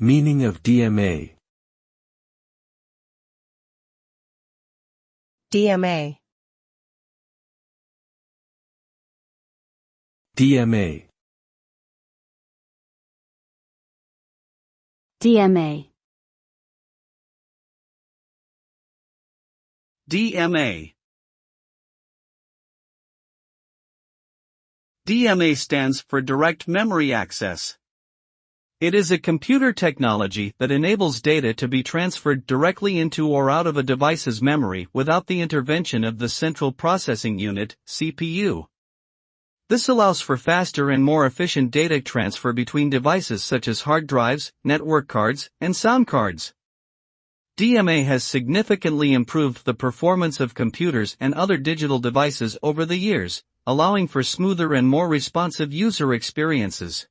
Meaning of DMA. DMA. DMA. DMA. DMA. DMA stands for Direct Memory Access. It is a computer technology that enables data to be transferred directly into or out of a device's memory without the intervention of the Central Processing Unit, CPU. This allows for faster and more efficient data transfer between devices such as hard drives, network cards, and sound cards. DMA has significantly improved the performance of computers and other digital devices over the years, allowing for smoother and more responsive user experiences.